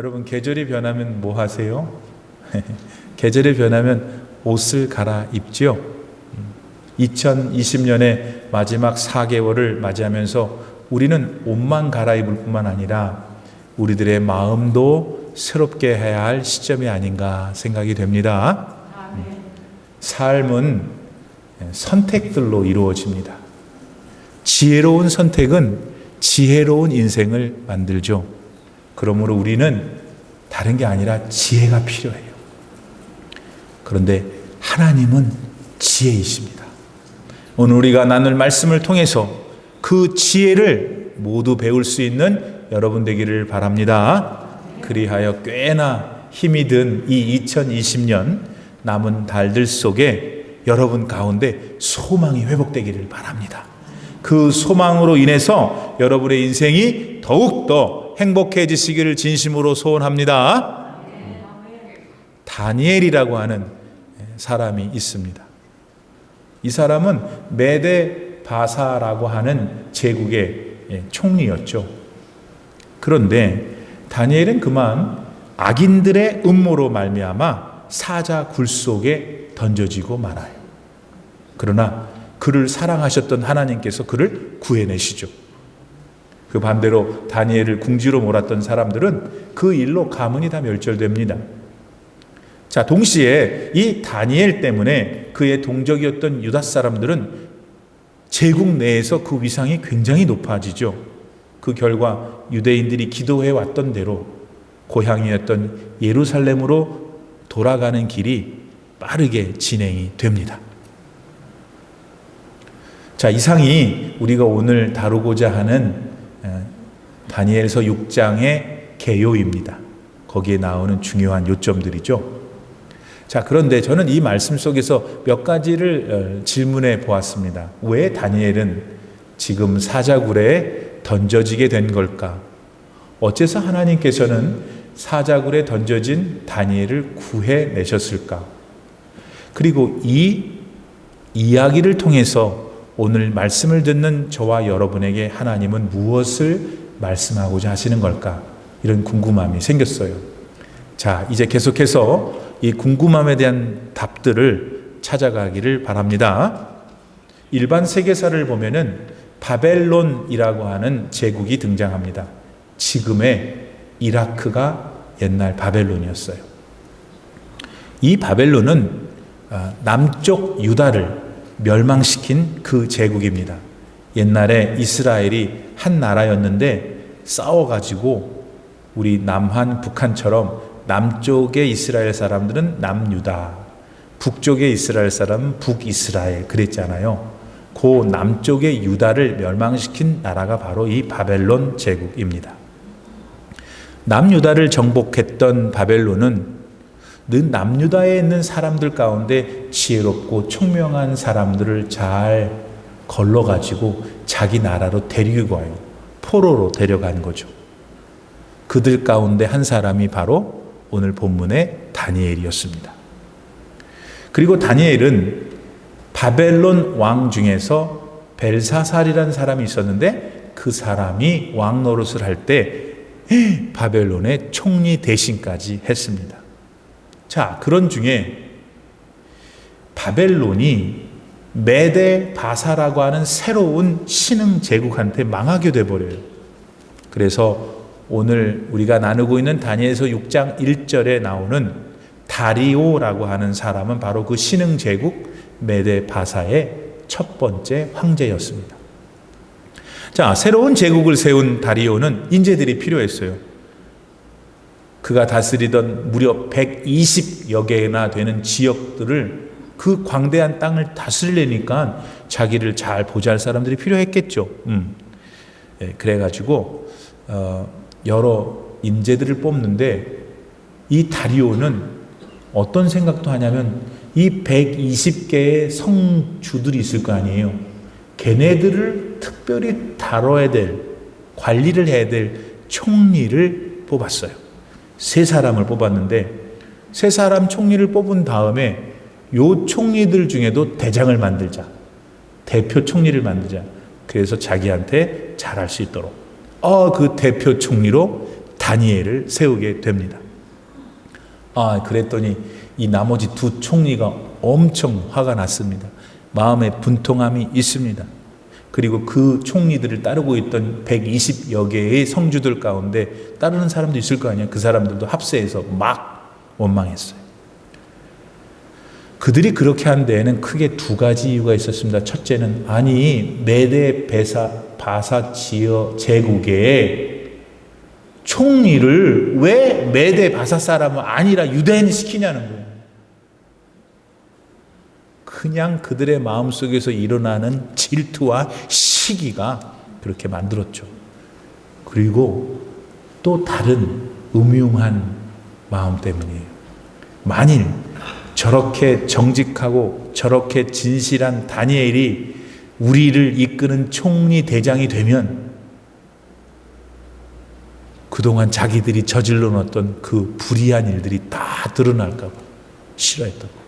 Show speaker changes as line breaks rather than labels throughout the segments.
여러분, 계절이 변하면 뭐 하세요? 계절이 변하면 옷을 갈아입지요. 2020년의 마지막 4개월을 맞이하면서 우리는 옷만 갈아입을 뿐만 아니라 우리들의 마음도 새롭게 해야 할 시점이 아닌가 생각이 됩니다. 삶은 선택들로 이루어집니다. 지혜로운 선택은 지혜로운 인생을 만들죠. 그러므로 우리는 다른 게 아니라 지혜가 필요해요. 그런데 하나님은 지혜이십니다. 오늘 우리가 나눌 말씀을 통해서 그 지혜를 모두 배울 수 있는 여러분 되기를 바랍니다. 그리하여 꽤나 힘이 든 이 2020년 남은 달들 속에 여러분 가운데 소망이 회복되기를 바랍니다. 그 소망으로 인해서 여러분의 인생이 더욱더 행복해지시기를 진심으로 소원합니다. 다니엘이라고 하는 사람이 있습니다. 이 사람은 메데 바사라고 하는 제국의 총리였죠. 그런데 다니엘은 그만 악인들의 음모로 말미암아 사자 굴 속에 던져지고 말아요. 그러나 그를 사랑하셨던 하나님께서 그를 구해내시죠. 그 반대로 다니엘을 궁지로 몰았던 사람들은 그 일로 가문이 다 멸절됩니다. 자, 동시에 이 다니엘 때문에 그의 동족이었던 유다 사람들은 제국 내에서 그 위상이 굉장히 높아지죠. 그 결과 유대인들이 기도해 왔던 대로 고향이었던 예루살렘으로 돌아가는 길이 빠르게 진행이 됩니다. 자, 이상이 우리가 오늘 다루고자 하는 다니엘서 6장의 개요입니다. 거기에 나오는 중요한 요점들이죠. 자, 그런데 저는 이 말씀 속에서 몇 가지를 질문해 보았습니다. 왜 다니엘은 지금 사자굴에 던져지게 된 걸까? 어째서 하나님께서는 사자굴에 던져진 다니엘을 구해내셨을까? 그리고 이 이야기를 통해서 오늘 말씀을 듣는 저와 여러분에게 하나님은 무엇을 말씀하고자 하시는 걸까? 이런 궁금함이 생겼어요. 자, 이제 계속해서 이 궁금함에 대한 답들을 찾아가기를 바랍니다. 일반 세계사를 보면은 바벨론이라고 하는 제국이 등장합니다. 지금의 이라크가 옛날 바벨론이었어요. 이 바벨론은 남쪽 유다를 멸망시킨 그 제국입니다. 옛날에 이스라엘이 한 나라였는데 싸워가지고 우리 남한, 북한처럼 남쪽의 이스라엘 사람들은 남유다, 북쪽의 이스라엘 사람은 북이스라엘 그랬잖아요. 그 남쪽의 유다를 멸망시킨 나라가 바로 이 바벨론 제국입니다. 남유다를 정복했던 바벨론은 늘 남유다에 있는 사람들 가운데 지혜롭고 총명한 사람들을 잘 걸러가지고 자기 나라로 데리고 와요. 포로로 데려간 거죠. 그들 가운데 한 사람이 바로 오늘 본문의 다니엘이었습니다. 그리고 다니엘은 바벨론 왕 중에서 벨사살이라는 사람이 있었는데 그 사람이 왕 노릇을 할 때 바벨론의 총리 대신까지 했습니다. 자, 그런 중에 바벨론이 메데 바사라고 하는 새로운 신흥 제국한테 망하게 돼버려요. 그래서 오늘 우리가 나누고 있는 다니엘서 6장 1절에 나오는 다리오라고 하는 사람은 바로 그 신흥 제국 메데 바사의 첫 번째 황제였습니다. 자, 새로운 제국을 세운 다리오는 인재들이 필요했어요. 그가 다스리던 무려 120여 개나 되는 지역들을 그 광대한 땅을 다스리려니까 자기를 잘 보좌할 사람들이 필요했겠죠. 그래가지고 여러 인재들을 뽑는데 이 다리오는 어떤 생각도 하냐면 이 120개의 성주들이 있을 거 아니에요. 걔네들을 특별히 다뤄야 될, 관리를 해야 될 총리를 뽑았어요. 3사람을 뽑았는데 3사람 총리를 뽑은 다음에 요 총리들 중에도 대장을 만들자, 대표 총리를 만들자. 그래서 자기한테 잘할 수 있도록 그 대표 총리로 다니엘을 세우게 됩니다. 그랬더니 이 나머지 두 총리가 엄청 화가 났습니다. 마음에 분통함이 있습니다. 그리고 그 총리들을 따르고 있던 120여 개의 성주들 가운데 따르는 사람도 있을 거 아니에요. 그 사람들도 합세해서 막 원망했어요. 그들이 그렇게 한 데에는 크게 두 가지 이유가 있었습니다. 첫째는 메데 바사 지어 제국의 총리를 왜 메데 바사 사람은 아니라 유대인이 시키냐는 거예요. 그냥 그들의 마음속에서 일어나는 질투와 시기가 그렇게 만들었죠. 그리고 또 다른 음흉한 마음 때문이에요. 만일 저렇게 정직하고 저렇게 진실한 다니엘이 우리를 이끄는 총리 대장이 되면 그동안 자기들이 저질러 놓았던 그 불의한 일들이 다 드러날까 봐 싫어했던 거예요.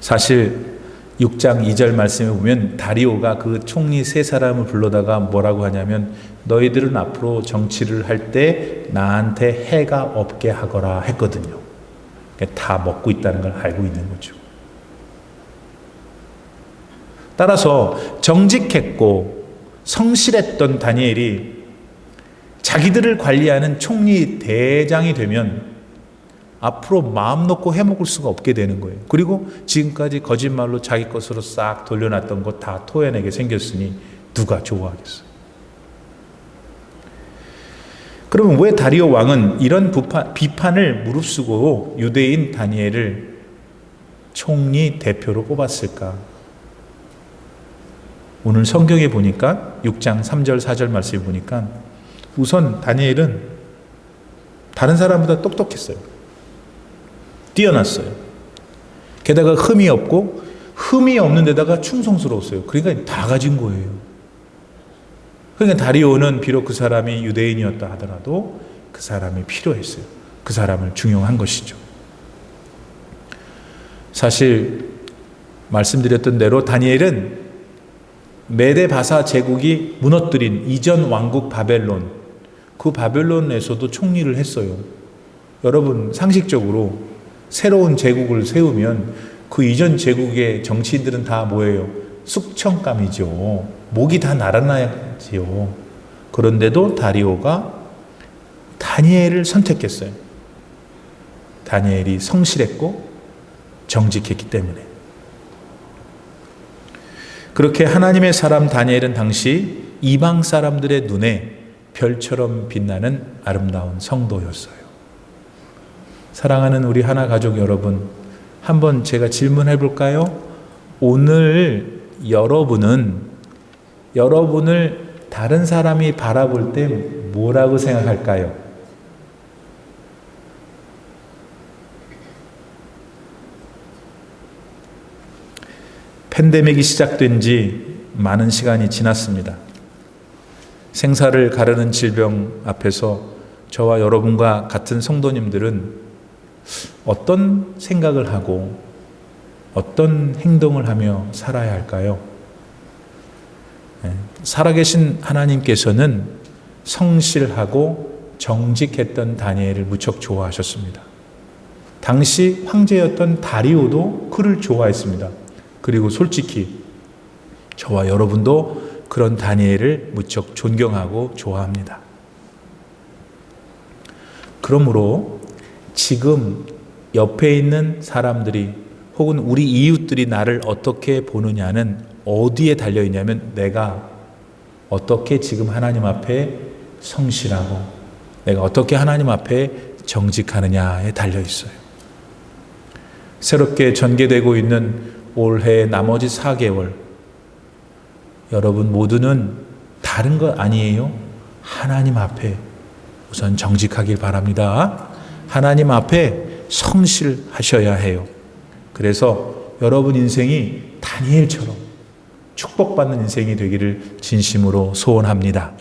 사실 6장 2절 말씀에 보면 다리오가 그 총리 세 사람을 불러다가 뭐라고 하냐면 너희들은 앞으로 정치를 할 때 나한테 해가 없게 하거라 했거든요. 다 먹고 있다는 걸 알고 있는 거죠. 따라서 정직했고 성실했던 다니엘이 자기들을 관리하는 총리 대장이 되면 앞으로 마음 놓고 해먹을 수가 없게 되는 거예요. 그리고 지금까지 거짓말로 자기 것으로 싹 돌려놨던 것 다 토해내게 생겼으니 누가 좋아하겠어요? 그러면 왜 다리오 왕은 이런 비판을 무릅쓰고 유대인 다니엘을 총리 대표로 뽑았을까? 오늘 성경에 보니까 6장 3절 4절 말씀에 보니까 우선 다니엘은 다른 사람보다 똑똑했어요. 뛰어났어요. 게다가 흠이 없고 흠이 없는 데다가 충성스러웠어요. 그러니까 다 가진 거예요. 그러니까 다리오는 비록 그 사람이 유대인이었다 하더라도 그 사람이 필요했어요. 그 사람을 중용한 것이죠. 사실 말씀드렸던 대로 다니엘은 메데 바사 제국이 무너뜨린 이전 왕국 바벨론, 그 바벨론에서도 총리를 했어요. 여러분 상식적으로 새로운 제국을 세우면 그 이전 제국의 정치인들은 다 뭐예요? 숙청감이죠. 목이 다 날아나지요. 그런데도 다리오가 다니엘을 선택했어요. 다니엘이 성실했고 정직했기 때문에. 그렇게 하나님의 사람 다니엘은 당시 이방 사람들의 눈에 별처럼 빛나는 아름다운 성도였어요. 사랑하는 우리 하나 가족 여러분, 한번 제가 질문해 볼까요? 오늘 여러분을 다른 사람이 바라볼 때 뭐라고 생각할까요? 팬데믹이 시작된 지 많은 시간이 지났습니다. 생사를 가르는 질병 앞에서 저와 여러분과 같은 성도님들은 어떤 생각을 하고 어떤 행동을 하며 살아야 할까요? 살아계신 하나님께서는 성실하고 정직했던 다니엘을 무척 좋아하셨습니다. 당시 황제였던 다리오도 그를 좋아했습니다. 그리고 솔직히 저와 여러분도 그런 다니엘을 무척 존경하고 좋아합니다. 그러므로 지금 옆에 있는 사람들이 혹은 우리 이웃들이 나를 어떻게 보느냐는 어디에 달려있냐면 내가 어떻게 지금 하나님 앞에 성실하고 내가 어떻게 하나님 앞에 정직하느냐에 달려있어요. 새롭게 전개되고 있는 올해 나머지 4개월 여러분 모두는 다른 것 아니에요. 하나님 앞에 우선 정직하길 바랍니다. 하나님 앞에 성실하셔야 해요. 그래서 여러분 인생이 다니엘처럼 축복받는 인생이 되기를 진심으로 소원합니다.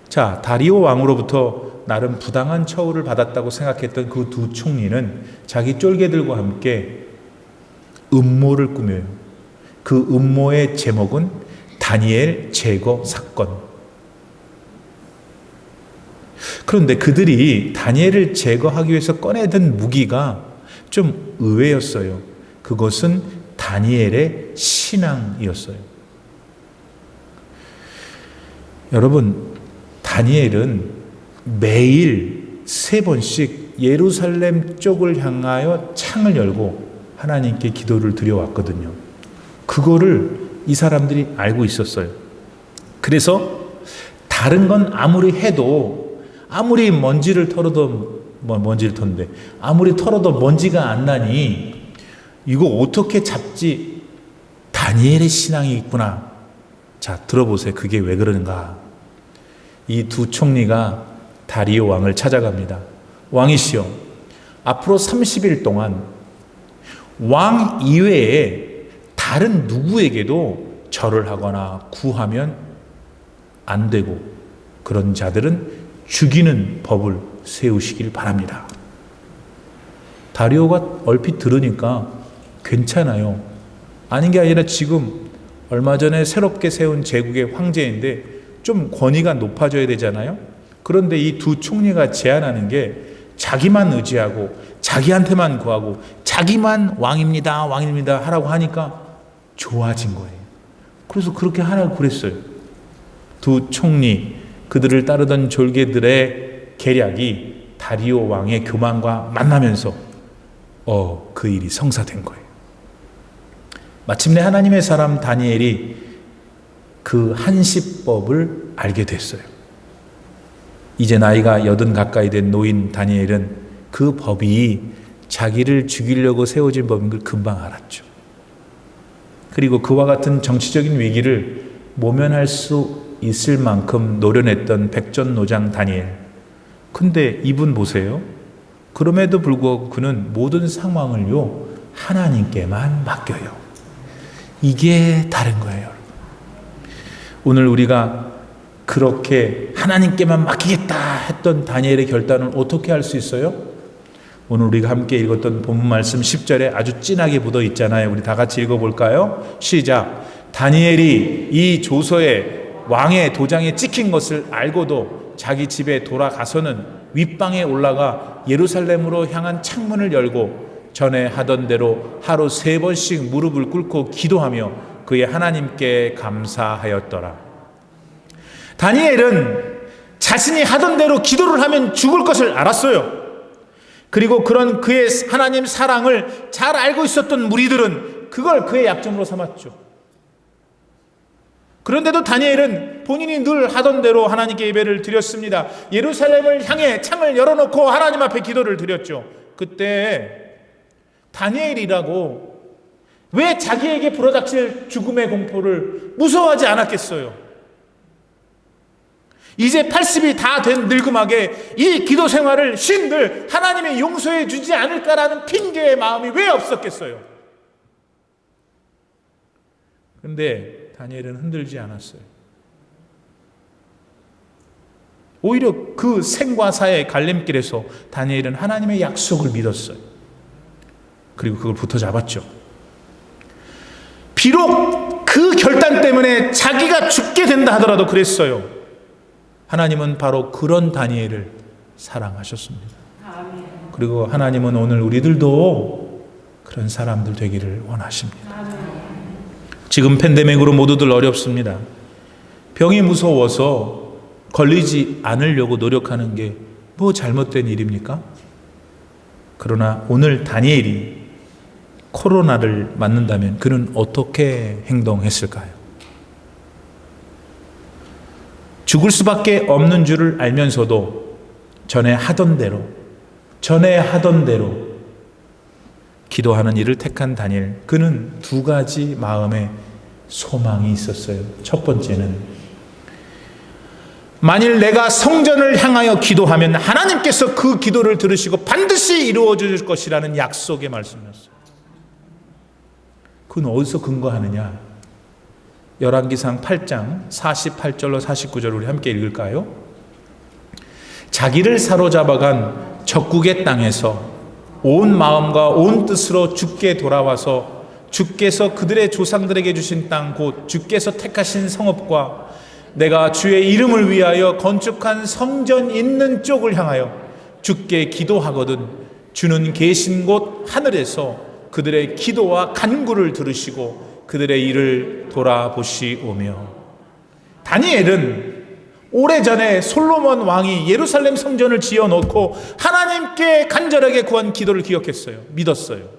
자, 다리오 왕으로부터 나름 부당한 처우를 받았다고 생각했던 그 두 총리는 자기 쫄개들과 함께 음모를 꾸며요. 그 음모의 제목은 다니엘 제거 사건. 그런데 그들이 다니엘을 제거하기 위해서 꺼내든 무기가 좀 의외였어요. 그것은 다니엘의 신앙이었어요. 여러분, 다니엘은 매일 3번씩 예루살렘 쪽을 향하여 창을 열고 하나님께 기도를 드려왔거든요. 그거를 이 사람들이 알고 있었어요. 그래서 다른 건 아무리 해도, 아무리 먼지를 털어도 아무리 털어도 먼지가 안 나니 이거 어떻게 잡지? 다니엘의 신앙이 있구나. 자, 들어보세요. 그게 왜 그러는가? 이 두 총리가 다리오 왕을 찾아갑니다. 왕이시여, 앞으로 30일 동안 왕 이외에 다른 누구에게도 절을 하거나 구하면 안 되고, 그런 자들은 죽이는 법을 세우시길 바랍니다. 다리오가 얼핏 들으니까 괜찮아요. 아닌 게 아니라 지금 얼마 전에 새롭게 세운 제국의 황제인데 좀 권위가 높아져야 되잖아요. 그런데 이 두 총리가 제안하는 게 자기만 의지하고 자기한테만 구하고 자기만 왕입니다 하라고 하니까 좋아진 거예요. 그래서 그렇게 하라고 그랬어요. 두 총리, 그들을 따르던 졸개들의 계략이 다리오 왕의 교만과 만나면서 그 일이 성사된 거예요. 마침내 하나님의 사람 다니엘이 그 한시법을 알게 됐어요. 이제 나이가 80 가까이 된 노인 다니엘은 그 법이 자기를 죽이려고 세워진 법인 걸 금방 알았죠. 그리고 그와 같은 정치적인 위기를 모면할 수 있을 만큼 노련했던 백전노장 다니엘. 근데 이분 보세요. 그럼에도 불구하고 그는 모든 상황을요 하나님께만 맡겨요. 이게 다른 거예요, 여러분. 오늘 우리가 그렇게 하나님께만 맡기겠다 했던 다니엘의 결단을 어떻게 할 수 있어요? 오늘 우리가 함께 읽었던 본문 말씀 10절에 아주 진하게 묻어 있잖아요. 우리 다 같이 읽어볼까요? 시작. 다니엘이 이 조서에 왕의 도장에 찍힌 것을 알고도 자기 집에 돌아가서는 윗방에 올라가 예루살렘으로 향한 창문을 열고 전에 하던 대로 하루 3번씩 무릎을 꿇고 기도하며 그의 하나님께 감사하였더라. 다니엘은 자신이 하던 대로 기도를 하면 죽을 것을 알았어요. 그리고 그런 그의 하나님 사랑을 잘 알고 있었던 무리들은 그걸 그의 약점으로 삼았죠. 그런데도 다니엘은 본인이 늘 하던 대로 하나님께 예배를 드렸습니다. 예루살렘을 향해 창을 열어놓고 하나님 앞에 기도를 드렸죠. 그때 다니엘이라고 왜 자기에게 불어닥칠 죽음의 공포를 무서워하지 않았겠어요? 이제 80이 다 된 늙음하게 이 기도 생활을 쉰들 하나님이 용서해 주지 않을까라는 핑계의 마음이 왜 없었겠어요? 그런데 다니엘은 흔들지 않았어요. 오히려 그 생과 사의 갈림길에서 다니엘은 하나님의 약속을 믿었어요. 그리고 그걸 붙어 잡았죠. 비록 그 결단 때문에 자기가 죽게 된다 하더라도 그랬어요. 하나님은 바로 그런 다니엘을 사랑하셨습니다. 그리고 하나님은 오늘 우리들도 그런 사람들 되기를 원하십니다. 지금 팬데믹으로 모두들 어렵습니다. 병이 무서워서 걸리지 않으려고 노력하는 게 뭐 잘못된 일입니까? 그러나 오늘 다니엘이 코로나를 맞는다면 그는 어떻게 행동했을까요? 죽을 수밖에 없는 줄을 알면서도 전에 하던 대로 기도하는 일을 택한 다니엘. 그는 2가지 마음의 소망이 있었어요. 첫 번째는 만일 내가 성전을 향하여 기도하면 하나님께서 그 기도를 들으시고 반드시 이루어 줄 것이라는 약속의 말씀이었어요. 그건 어디서 근거하느냐? 열왕기상 8장 48절로 49절 우리 함께 읽을까요? 자기를 사로잡아간 적국의 땅에서 온 마음과 온 뜻으로 주께 돌아와서 주께서 그들의 조상들에게 주신 땅 곧 주께서 택하신 성읍과 내가 주의 이름을 위하여 건축한 성전 있는 쪽을 향하여 주께 기도하거든 주는 계신 곳 하늘에서 그들의 기도와 간구를 들으시고 그들의 일을 돌아보시오며. 다니엘은 오래전에 솔로몬 왕이 예루살렘 성전을 지어놓고 하나님께 간절하게 구한 기도를 기억했어요. 믿었어요.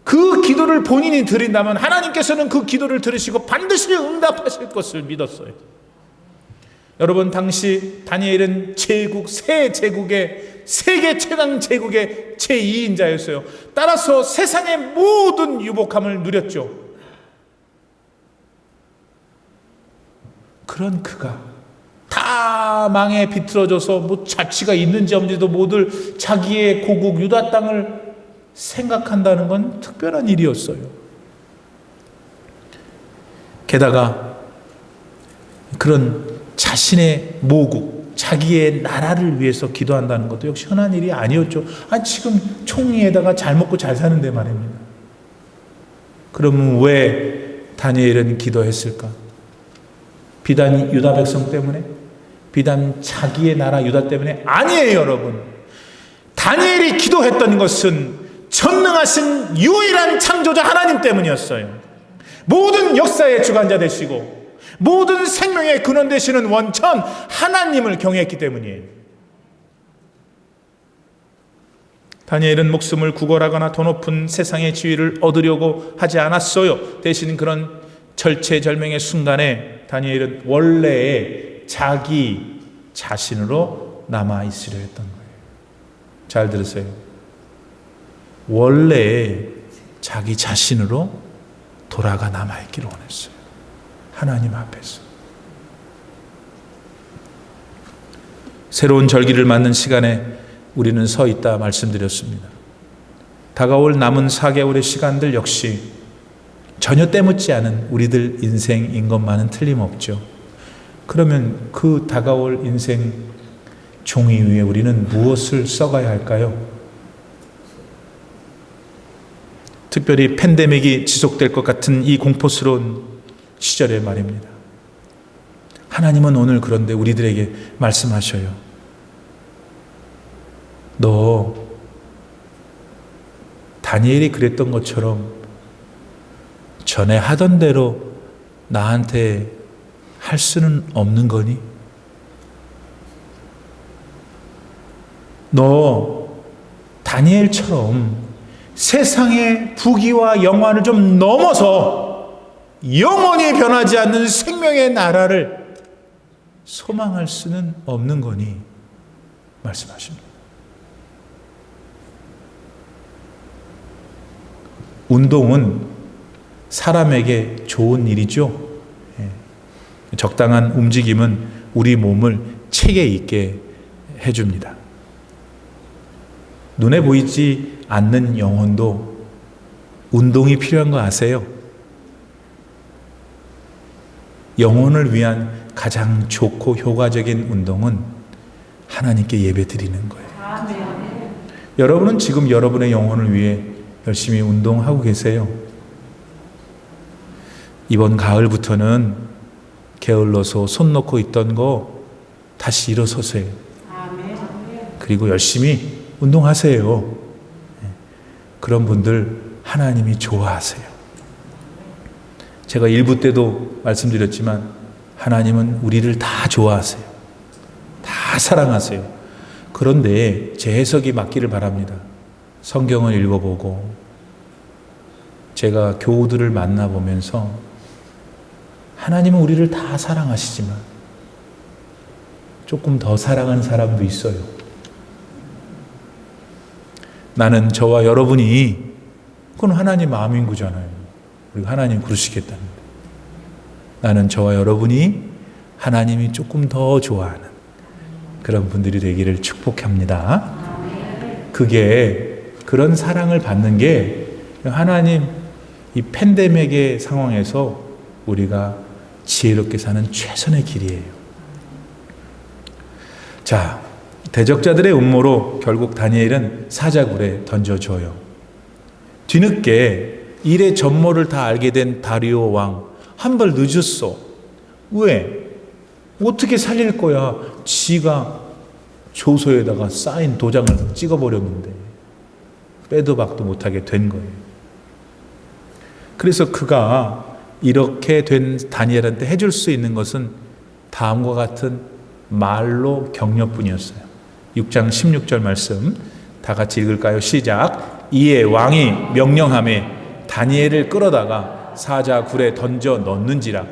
그 기도를 본인이 드린다면 하나님께서는 그 기도를 들으시고 반드시 응답하실 것을 믿었어요. 여러분, 당시 다니엘은 제국, 세 제국의, 세계 최강 제국의 제2인자였어요. 따라서 세상의 모든 유복함을 누렸죠. 그런 그가 다 망에 비틀어져서 뭐 자치가 있는지 없는지도 모두 자기의 고국 유다 땅을 생각한다는 건 특별한 일이었어요. 게다가 그런 자신의 모국, 자기의 나라를 위해서 기도한다는 것도 역시 흔한 일이 아니었죠. 지금 총리에다가 잘 먹고 잘 사는데 말입니다. 그러면 왜 다니엘은 기도했을까? 비단 유다 백성 때문에? 비단 자기의 나라 유다 때문에? 아니에요, 여러분. 다니엘이 기도했던 것은 전능하신 유일한 창조자 하나님 때문이었어요. 모든 역사의 주관자 되시고 모든 생명의 근원 되시는 원천 하나님을 경외했기 때문이에요. 다니엘은 목숨을 구걸하거나 더 높은 세상의 지위를 얻으려고 하지 않았어요. 대신 그런 절체절명의 순간에 다니엘은 원래의 자기 자신으로 남아있으려 했던 거예요. 잘 들으세요. 원래의 자기 자신으로 돌아가 남아있기를 원했어요. 하나님 앞에서. 새로운 절기를 맞는 시간에 우리는 서 있다 말씀드렸습니다. 다가올 남은 4개월의 시간들 역시 전혀 때묻지 않은 우리들 인생인 것만은 틀림없죠. 그러면 그 다가올 인생 종이 위에 우리는 무엇을 써가야 할까요? 특별히 팬데믹이 지속될 것 같은 이 공포스러운 시절에 말입니다. 하나님은 오늘 그런데 우리들에게 말씀하셔요. 너 다니엘이 그랬던 것처럼 전에 하던 대로 나한테 할 수는 없는 거니? 너 다니엘처럼 세상의 부귀와 영화를 좀 넘어서 영원히 변하지 않는 생명의 나라를 소망할 수는 없는 거니? 말씀하십니다. 운동은 사람에게 좋은 일이죠. 적당한 움직임은 우리 몸을 체계 있게 해줍니다. 눈에 보이지 않는 영혼도 운동이 필요한 거 아세요? 영혼을 위한 가장 좋고 효과적인 운동은 하나님께 예배 드리는 거예요. 여러분은 지금 여러분의 영혼을 위해 열심히 운동하고 계세요. 이번 가을부터는 게을러서 손 놓고 있던 거 다시 일어서세요. 그리고 열심히 운동하세요. 그런 분들 하나님이 좋아하세요. 제가 일부 때도 말씀드렸지만 하나님은 우리를 다 좋아하세요. 다 사랑하세요. 그런데 제 해석이 맞기를 바랍니다. 성경을 읽어보고 제가 교우들을 만나보면서 하나님은 우리를 다 사랑하시지만 조금 더 사랑하는 사람도 있어요. 나는 저와 여러분이, 그건 하나님 마음인 거잖아요. 그리고 하나님 그러시겠다는데. 나는 저와 여러분이 하나님이 조금 더 좋아하는 그런 분들이 되기를 축복합니다. 그게 그런 사랑을 받는 게 하나님 이 팬데믹의 상황에서 우리가 지혜롭게 사는 최선의 길이에요. 자, 대적자들의 음모로 결국 다니엘은 사자굴에 던져져요. 뒤늦게 일의 전모를 다 알게 된 다리오 왕, 한 발 늦었어. 왜? 어떻게 살릴 거야? 지가 조서에다가 사인 도장을 찍어버렸는데 빼도 박도 못하게 된 거예요. 그래서 그가 이렇게 된 다니엘한테 해줄 수 있는 것은 다음과 같은 말로 격려뿐이었어요. 6장 16절 말씀 다 같이 읽을까요? 시작. 이에 왕이 명령하매 다니엘을 끌어다가 사자 굴에 던져 넣는지라.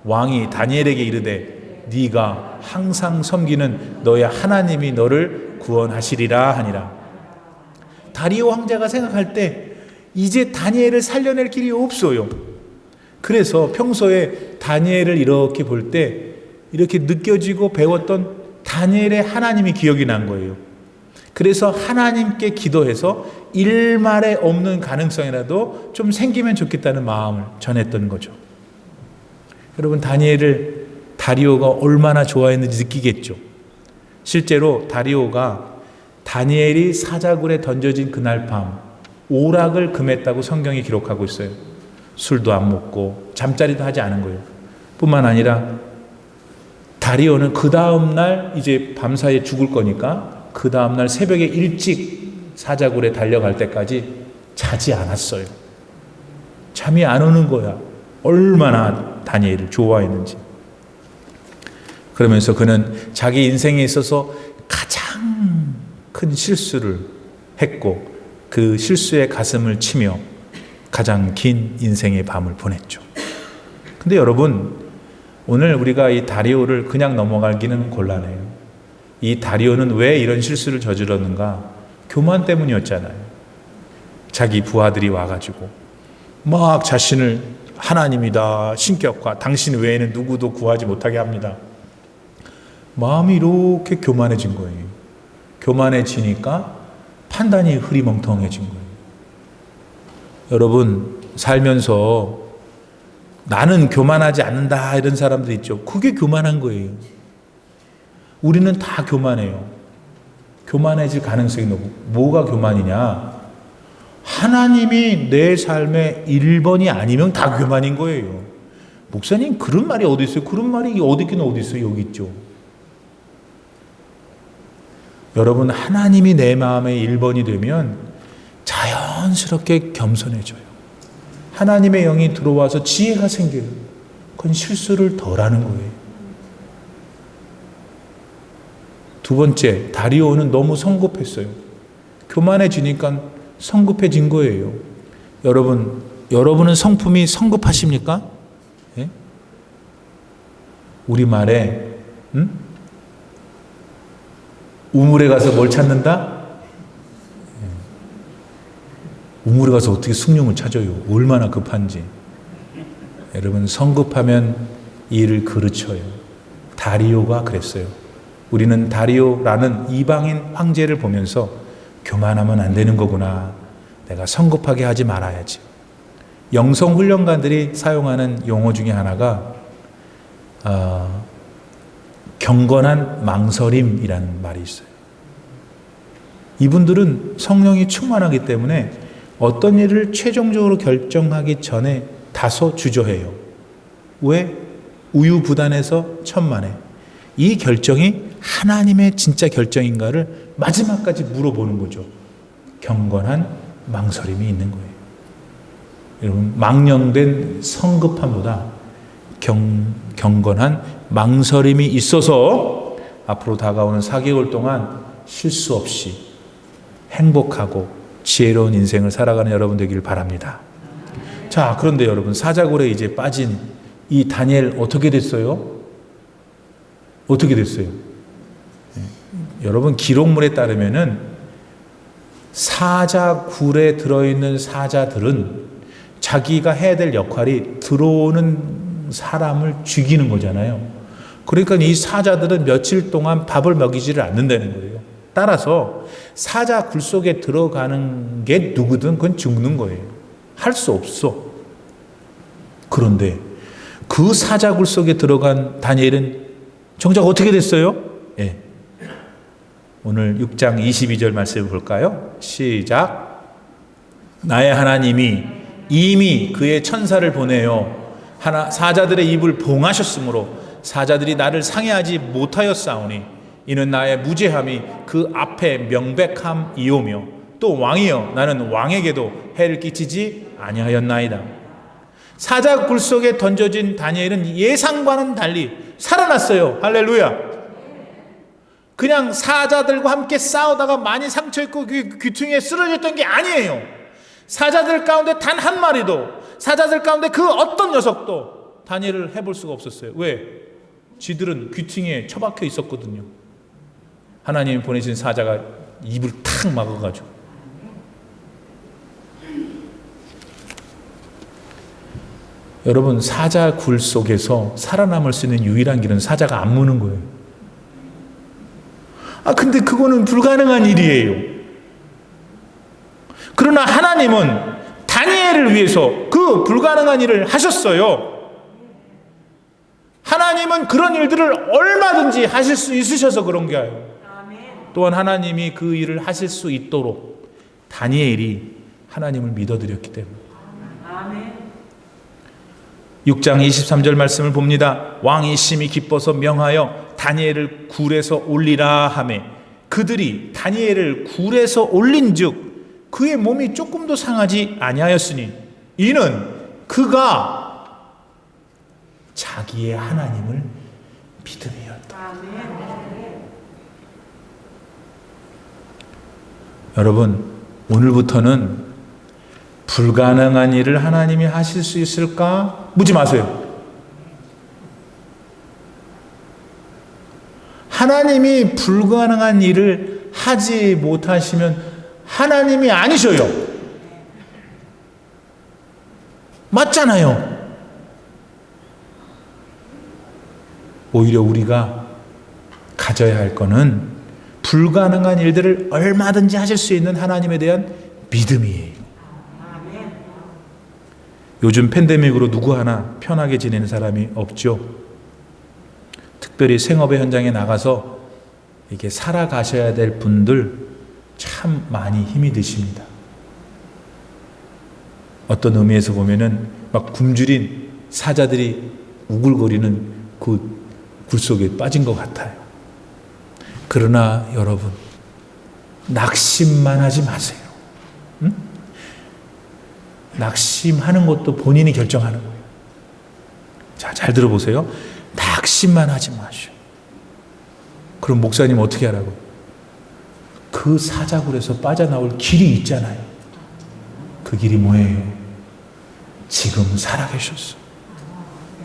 왕이 다니엘에게 이르되 네가 항상 섬기는 너의 하나님이 너를 구원하시리라 하니라. 다리오 황제가 생각할 때 이제 다니엘을 살려낼 길이 없어요. 그래서 평소에 다니엘을 이렇게 볼 때 이렇게 느껴지고 배웠던 다니엘의 하나님이 기억이 난 거예요. 그래서 하나님께 기도해서 일말에 없는 가능성이라도 좀 생기면 좋겠다는 마음을 전했던 거죠. 여러분, 다니엘을 다리오가 얼마나 좋아했는지 느끼겠죠. 실제로 다리오가 다니엘이 사자굴에 던져진 그날 밤 오락을 금했다고 성경이 기록하고 있어요. 술도 안 먹고 잠자리도 하지 않은 거예요. 뿐만 아니라 다리오는 그 다음날 이제 밤사이에 죽을 거니까 그 다음날 새벽에 일찍 사자굴에 달려갈 때까지 자지 않았어요. 잠이 안 오는 거야. 얼마나 다니엘을 좋아했는지. 그러면서 그는 자기 인생에 있어서 가장 큰 실수를 했고 그 실수에 가슴을 치며 가장 긴 인생의 밤을 보냈죠. 근데 여러분, 오늘 우리가 이 다리오를 그냥 넘어가기는 곤란해요. 이 다리오는 왜 이런 실수를 저질렀는가? 교만 때문이었잖아요. 자기 부하들이 와가지고 막 자신을 하나님이다, 신격화, 당신 외에는 누구도 구하지 못하게 합니다. 마음이 이렇게 교만해진 거예요. 교만해지니까 판단이 흐리멍텅해진 거예요. 여러분, 살면서 나는 교만하지 않는다 이런 사람들 있죠. 그게 교만한 거예요. 우리는 다 교만해요. 교만해질 가능성이 높고. 뭐가 교만이냐? 하나님이 내 삶의 1번이 아니면 다 교만인 거예요. 목사님, 그런 말이 어디 있어요? 그런 말이 어디 있긴 어디 있어요? 여기 있죠. 여러분, 하나님이 내 마음의 1번이 되면 자연스럽게 겸손해져요. 하나님의 영이 들어와서 지혜가 생겨요. 그건 실수를 덜 하는 거예요. 두 번째, 다리오는 너무 성급했어요. 교만해지니까 성급해진 거예요. 여러분은 성품이 성급하십니까? 예? 우리말에 우물에 가서 뭘 찾는다? 우물에 가서 어떻게 숭늉을 찾아요? 얼마나 급한지. 여러분, 성급하면 일을 그르쳐요. 다리오가 그랬어요. 우리는 다리오라는 이방인 황제를 보면서 교만하면 안 되는 거구나. 내가 성급하게 하지 말아야지. 영성훈련관들이 사용하는 용어 중에 하나가 경건한 망설임이라는 말이 있어요. 이분들은 성령이 충만하기 때문에 어떤 일을 최종적으로 결정하기 전에 다소 주저해요. 왜? 우유부단해서 천만에. 이 결정이 하나님의 진짜 결정인가를 마지막까지 물어보는 거죠. 경건한 망설임이 있는 거예요. 여러분, 망령된 성급함보다 경건한 망설임이 있어서 앞으로 다가오는 4개월 동안 실수 없이 행복하고 지혜로운 인생을 살아가는 여러분 되길 바랍니다. 자, 그런데 여러분, 사자굴에 이제 빠진 이 다니엘 어떻게 됐어요? 어떻게 됐어요? 여러분, 기록물에 따르면은 사자굴에 들어있는 사자들은 자기가 해야 될 역할이 들어오는 사람을 죽이는 거잖아요. 그러니까 이 사자들은 며칠 동안 밥을 먹이지를 않는다는 거예요. 따라서 사자굴 속에 들어가는 게 누구든 그건 죽는 거예요. 할 수 없어. 그런데 그 사자굴 속에 들어간 다니엘은 정작 어떻게 됐어요? 예. 오늘 6장 22절 말씀을 볼까요? 시작. 나의 하나님이 이미 그의 천사를 보내어 사자들의 입을 봉하셨으므로 사자들이 나를 상해하지 못하였사오니 이는 나의 무죄함이 그 앞에 명백함이오며 또 왕이여 나는 왕에게도 해를 끼치지 아니하였나이다. 사자 굴 속에 던져진 다니엘은 예상과는 달리 살아났어요. 할렐루야. 그냥 사자들과 함께 싸우다가 많이 상처입고 귀퉁이에 쓰러졌던 게 아니에요. 사자들 가운데 단 한 마리도, 사자들 가운데 그 어떤 녀석도 다니엘을 해볼 수가 없었어요. 왜? 쥐들은 귀퉁이에 처박혀 있었거든요. 하나님이 보내신 사자가 입을 탁 막아가지고. 여러분, 사자 굴 속에서 살아남을 수 있는 유일한 길은 사자가 안 무는 거예요. 근데 그거는 불가능한 일이에요. 그러나 하나님은 다니엘을 위해서 그 불가능한 일을 하셨어요. 하나님은 그런 일들을 얼마든지 하실 수 있으셔서 그런 거예요. 또한 하나님이 그 일을 하실 수 있도록 다니엘이 하나님을 믿어드렸기 때문에. 6장 23절 말씀을 봅니다. 왕이 심히 기뻐서 명하여 다니엘을 굴에서 올리라 하매 그들이 다니엘을 굴에서 올린즉 그의 몸이 조금도 상하지 아니하였으니 이는 그가 자기의 하나님을 믿음이었다. 여러분, 오늘부터는 불가능한 일을 하나님이 하실 수 있을까? 묻지 마세요. 하나님이 불가능한 일을 하지 못하시면 하나님이 아니셔요. 맞잖아요. 오히려 우리가 가져야 할 거는 불가능한 일들을 얼마든지 하실 수 있는 하나님에 대한 믿음이에요. 요즘 팬데믹으로 누구 하나 편하게 지내는 사람이 없죠. 특별히 생업의 현장에 나가서 이렇게 살아가셔야 될 분들 참 많이 힘이 드십니다. 어떤 의미에서 보면은 막 굶주린 사자들이 우글거리는 그 굴 속에 빠진 것 같아요. 그러나 여러분, 낙심만 하지 마세요. 응? 낙심하는 것도 본인이 결정하는 거예요. 자, 잘 들어보세요. 낙심만 하지 마시오. 그럼 목사님 어떻게 하라고? 그 사자굴에서 빠져나올 길이 있잖아요. 그 길이 뭐예요? 지금 살아계셨어.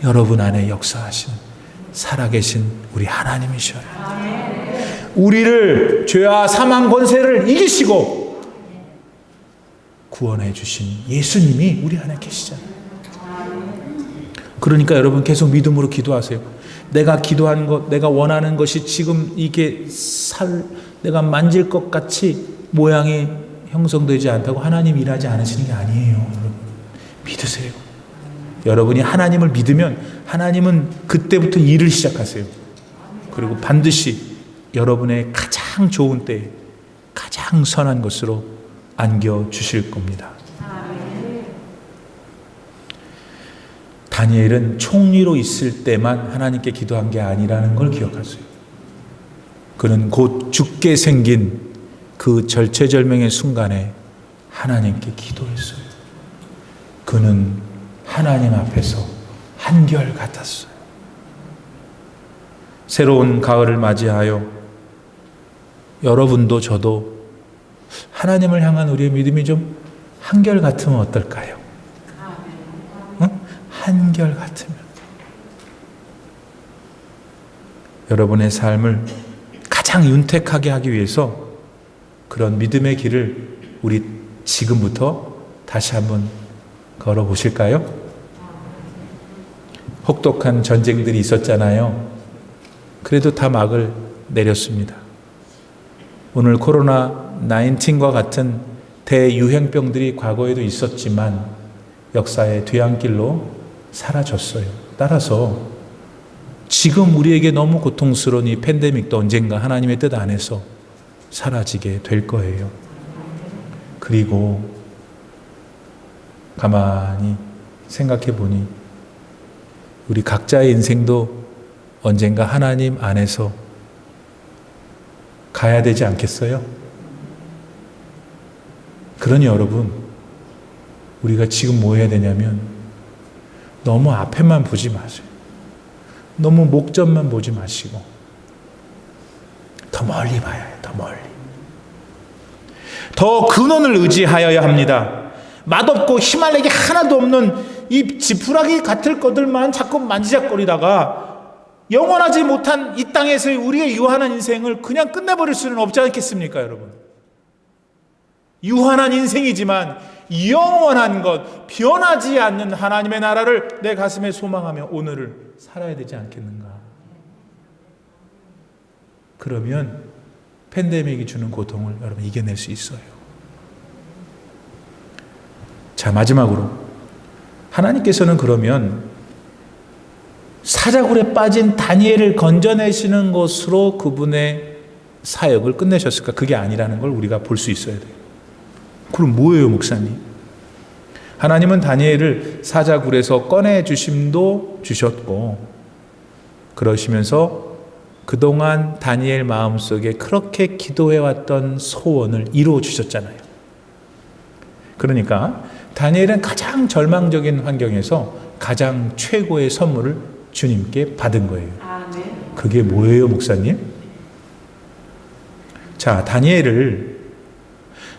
여러분 안에 역사하시는 살아계신 우리 하나님이셔요. 우리를 죄와 사망 권세를 이기시고 구원해 주신 예수님이 우리 안에 계시잖아요. 그러니까 여러분 계속 믿음으로 기도하세요. 내가 기도한 것, 내가 원하는 것이 지금 이게 내가 만질 것 같이 모양이 형성되지 않다고 하나님 일하지 않으시는 게 아니에요. 여러분 믿으세요. 여러분이 하나님을 믿으면 하나님은 그때부터 일을 시작하세요. 그리고 반드시 여러분의 가장 좋은 때에 가장 선한 것으로 안겨주실 겁니다. 다니엘은 총리로 있을 때만 하나님께 기도한 게 아니라는 걸 기억하세요. 그는 곧 죽게 생긴 그 절체절명의 순간에 하나님께 기도했어요. 그는 하나님 앞에서 한결같았어요. 새로운 가을을 맞이하여 여러분도 저도 하나님을 향한 우리의 믿음이 좀 한결같으면 어떨까요? 응? 한결같으면 여러분의 삶을 가장 윤택하게 하기 위해서 그런 믿음의 길을 우리 지금부터 다시 한번 걸어보실까요? 혹독한 전쟁들이 있었잖아요. 그래도 다 막을 내렸습니다. 오늘 코로나19과 같은 대유행병들이 과거에도 있었지만 역사의 뒤안길로 사라졌어요. 따라서 지금 우리에게 너무 고통스러운 이 팬데믹도 언젠가 하나님의 뜻 안에서 사라지게 될 거예요. 그리고 가만히 생각해 보니 우리 각자의 인생도 언젠가 하나님 안에서 가야 되지 않겠어요? 그러니 여러분, 우리가 지금 뭐 해야 되냐면 너무 앞에만 보지 마세요. 너무 목전만 보지 마시고 더 멀리 봐야 해요. 더 멀리. 더 근원을 의지하여야 합니다. 맛없고 희말레기 하나도 없는 이 지푸라기 같을 것들만 자꾸 만지작거리다가 영원하지 못한 이 땅에서의 우리의 유한한 인생을 그냥 끝내버릴 수는 없지 않겠습니까, 여러분? 유한한 인생이지만 영원한 것, 변하지 않는 하나님의 나라를 내 가슴에 소망하며 오늘을 살아야 되지 않겠는가? 그러면 팬데믹이 주는 고통을 여러분 이겨낼 수 있어요. 자, 마지막으로 하나님께서는 그러면 사자굴에 빠진 다니엘을 건져내시는 것으로 그분의 사역을 끝내셨을까? 그게 아니라는 걸 우리가 볼 수 있어야 돼요. 그럼 뭐예요, 목사님? 하나님은 다니엘을 사자굴에서 꺼내주심도 주셨고, 그러시면서 그동안 다니엘 마음속에 그렇게 기도해왔던 소원을 이루어 주셨잖아요. 그러니까 다니엘은 가장 절망적인 환경에서 가장 최고의 선물을 주님께 받은 거예요. 그게 뭐예요, 목사님? 자, 다니엘을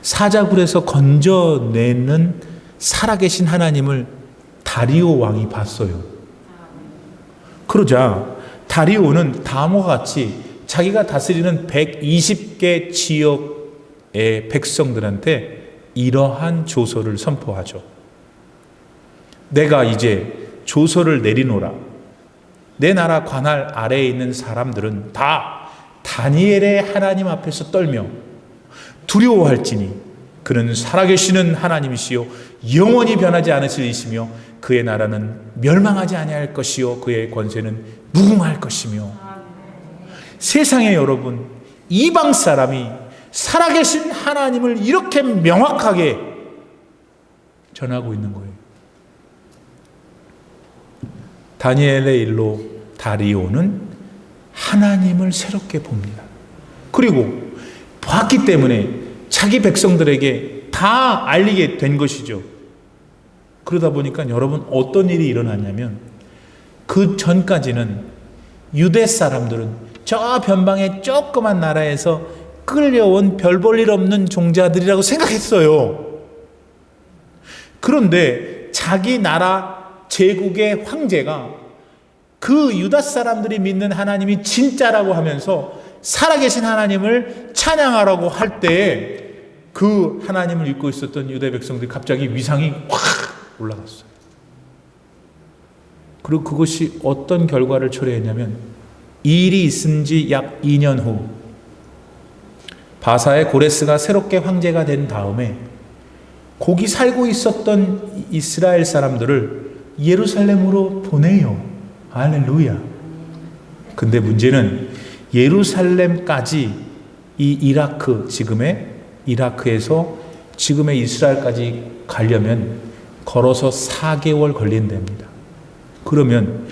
사자굴에서 건져내는 살아계신 하나님을 다리오 왕이 봤어요. 그러자 다리오는 다음과 같이 자기가 다스리는 120개 지역의 백성들한테 이러한 조서를 선포하죠. 내가 이제 조서를 내리노라. 내 나라 관할 아래에 있는 사람들은 다 다니엘의 하나님 앞에서 떨며 두려워할지니 그는 살아계시는 하나님이시요 영원히 변하지 않으실 이시며 그의 나라는 멸망하지 아니할 것이요 그의 권세는 무궁할 것이며. 세상에 여러분, 이방 사람이 살아계신 하나님을 이렇게 명확하게 전하고 있는 거예요. 다니엘의 일로 다리오는 하나님을 새롭게 봅니다. 그리고 봤기 때문에 자기 백성들에게 다 알리게 된 것이죠. 그러다 보니까 여러분 어떤 일이 일어났냐면 그 전까지는 유대 사람들은 저 변방의 조그만 나라에서 끌려온 별 볼 일 없는 종자들이라고 생각했어요. 그런데 자기 나라 제국의 황제가 그 유다 사람들이 믿는 하나님이 진짜라고 하면서 살아계신 하나님을 찬양하라고 할 때 그 하나님을 믿고 있었던 유대 백성들이 갑자기 위상이 확 올라갔어요. 그리고 그것이 어떤 결과를 초래했냐면 이 일이 있은 지 약 2년 후 바사의 고레스가 새롭게 황제가 된 다음에 거기 살고 있었던 이스라엘 사람들을 예루살렘으로 보내요. 할렐루야. 근데 문제는 예루살렘까지 이 이라크, 지금의 이라크에서 지금의 이스라엘까지 가려면 걸어서 4개월 걸린답니다. 그러면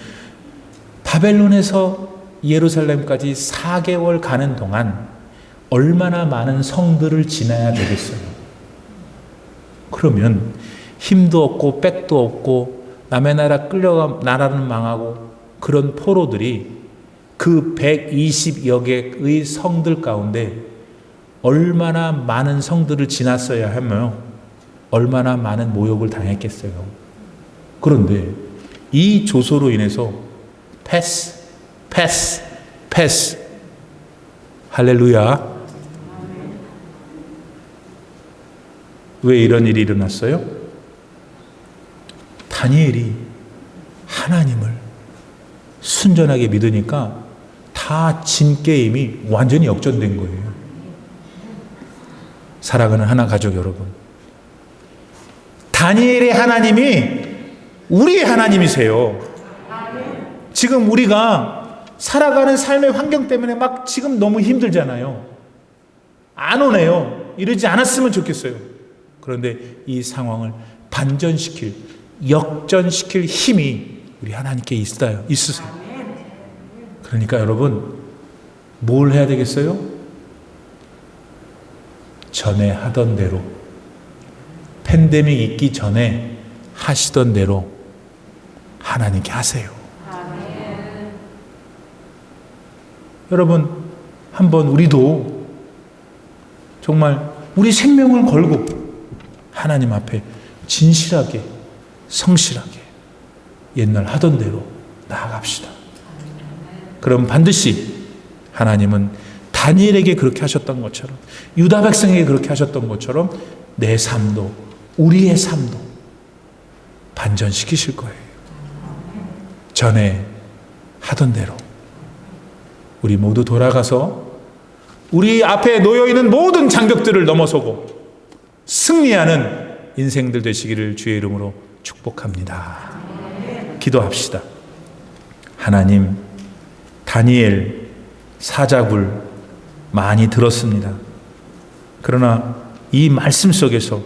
바벨론에서 예루살렘까지 4개월 가는 동안 얼마나 많은 성들을 지나야 되겠어요? 그러면 힘도 없고 백도 없고 남의 나라 끌려가 나라는 망하고 그런 포로들이 그 120여 개의 성들 가운데 얼마나 많은 성들을 지났어야 하며 얼마나 많은 모욕을 당했겠어요. 그런데 이 조소로 인해서 패스 할렐루야. 왜 이런 일이 일어났어요? 다니엘이 하나님을 순전하게 믿으니까 다 진 게임이 완전히 역전된 거예요. 사랑하는 하나 가족 여러분, 다니엘의 하나님이 우리의 하나님이세요. 지금 우리가 살아가는 삶의 환경 때문에 막 지금 너무 힘들잖아요. 안 오네요. 이러지 않았으면 좋겠어요. 그런데 이 상황을 반전시킬, 역전시킬 힘이 우리 하나님께 있으세요. 그러니까 여러분 뭘 해야 되겠어요? 전에 하던 대로, 팬데믹 있기 전에 하시던 대로 하나님께 하세요. 여러분 한번 우리도 정말 우리 생명을 걸고 하나님 앞에 진실하게 성실하게 옛날 하던 대로 나아갑시다. 그럼 반드시 하나님은 다니엘에게 그렇게 하셨던 것처럼, 유다 백성에게 그렇게 하셨던 것처럼 내 삶도, 우리의 삶도 반전시키실 거예요. 전에 하던 대로 우리 모두 돌아가서 우리 앞에 놓여있는 모든 장벽들을 넘어서고 승리하는 인생들 되시기를 주의 이름으로 축복합니다. 기도합시다. 하나님, 다니엘 사자굴 많이 들었습니다. 그러나 이 말씀 속에서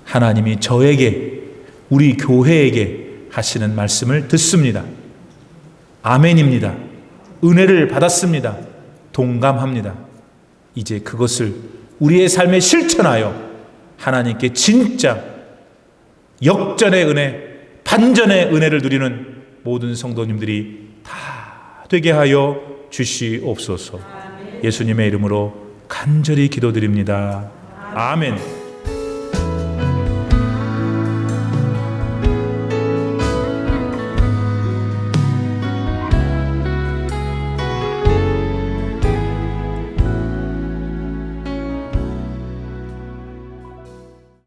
하나님이 저에게, 우리 교회에게 하시는 말씀을 듣습니다. 아멘입니다. 은혜를 받았습니다. 동감합니다. 이제 그것을 우리의 삶에 실천하여 하나님께 진짜 역전의 은혜, 반전의 은혜를 누리는 모든 성도님들이 다 되게 하여 주시옵소서. 예수님의 이름으로 간절히 기도드립니다. 아멘.